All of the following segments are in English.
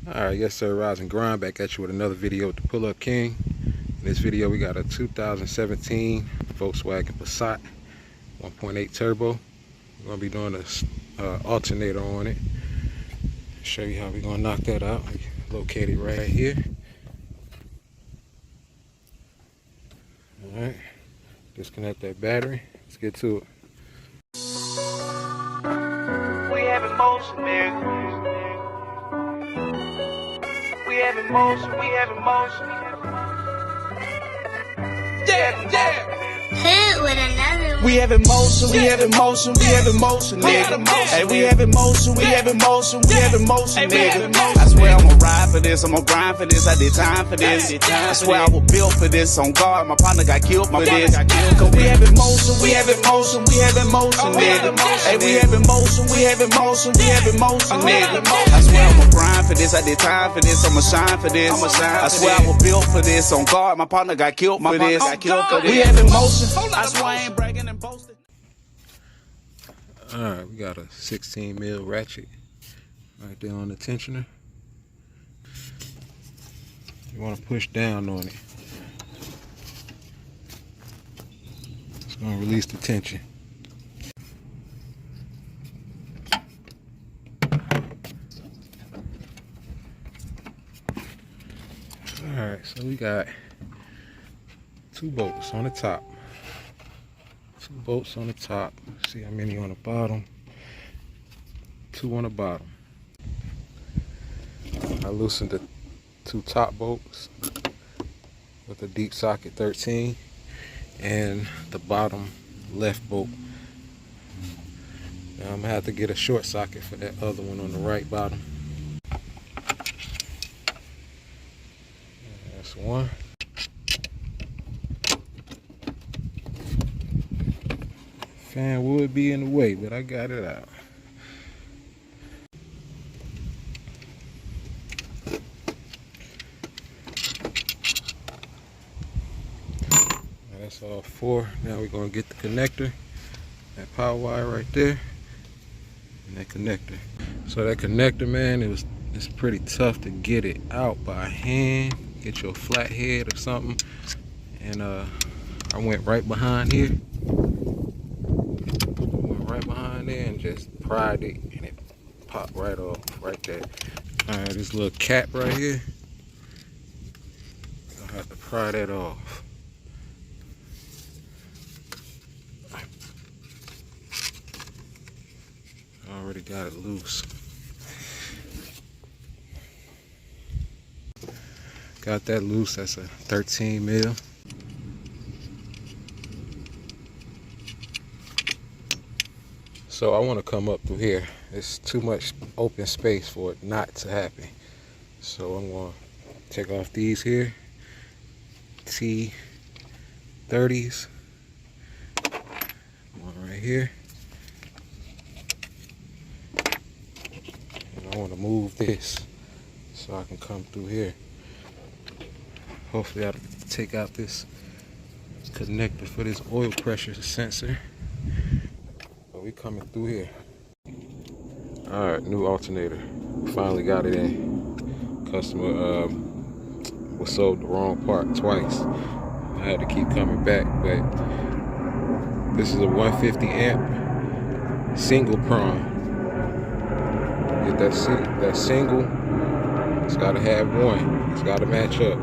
Alright, yes sir, Rise and Grind back at you with another video with the Pull Up King. In this video we got a 2017 Volkswagen Passat 1.8 turbo. We're going to be doing a alternator on it. Show you how we're going to knock that out. Located right here. Alright, disconnect that battery. Let's get to it. We have emotion, nigga. We have emotion, we have emotion. Yeah. Hit with another one. We have emotion, we have emotion, we have emotion, nigga. Hey, we have emotion, we have emotion, we have emotion, nigga. I swear I'ma ride for this, I'ma grind for this, I did time for this. I swear I was built for this, on guard, my partner got killed for this. Cause we have emotion, we have emotion, we have emotion, nigga. Hey, we have emotion, we have emotion, we have emotion, nigga. I swear I'ma grind for this, I did time for this, I'ma shine for this. I swear I was built for this, on guard, my partner got killed for this. We have emotion, I swear I ain't bragging and boasting. Alright, we got a 16 mil ratchet right there on the tensioner. You want to push down on it. It's going to release the tension. Alright, so we got 2 bolts on the top. 2 bolts on the top. See how many on the bottom? 2 on the bottom. I loosened the 2 top bolts with a deep socket 13 and the bottom left bolt. Now I'm gonna have to get a short socket for that other one on the right bottom. That's one. Fan would be in the way, but I got it out. That's all 4. Now we're going to get the connector, that power wire right there, and that connector. So that connector, man, it's pretty tough to get it out by hand. Get your flathead or something. And I went right behind here. And just pried it and it popped right off right there. Alright, this little cap right here, I'll have to pry that off. I already got it loose. Got that loose. That's a 13 mil. So I want to come up through here. It's too much open space for it not to happen. So I'm going to take off these here. T30s. One right here. And I want to move this so I can come through here. Hopefully I'll take out this connector for this oil pressure sensor. We coming through here. Alright, new alternator. Finally got it in. Customer was sold the wrong part twice. I had to keep coming back, but this is a 150 amp single prong. Get that single, it's gotta have one. It's gotta match up.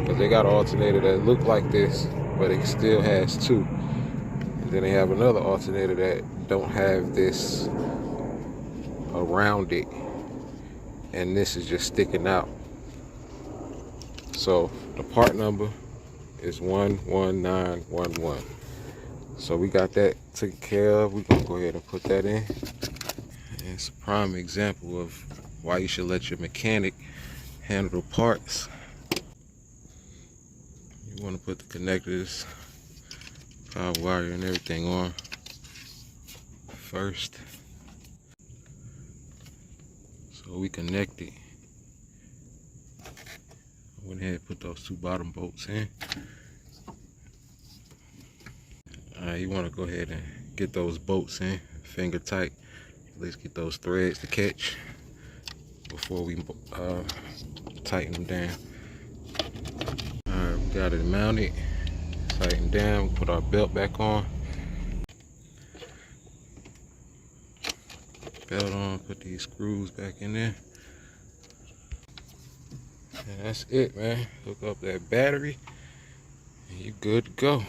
Because they got an alternator that look like this, but it still has 2. And then they have another alternator that don't have this around it, and this is just sticking out. So the part number is 11911. So we got that taken care of. We're gonna go ahead and put that in. And it's a prime example of why you should let your mechanic handle the parts. You want to put the connectors, power wire and everything on first. So we connect it. I went ahead and put those 2 bottom bolts in. You want to go ahead and get those bolts in finger tight. At least get those threads to catch before we tighten them down. Alright, we got it mounted, tighten down, put our belt back on. Belt on, put these screws back in there. And that's it, man. Hook up that battery and you good to go.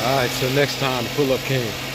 Alright, till next time, Pull Up King.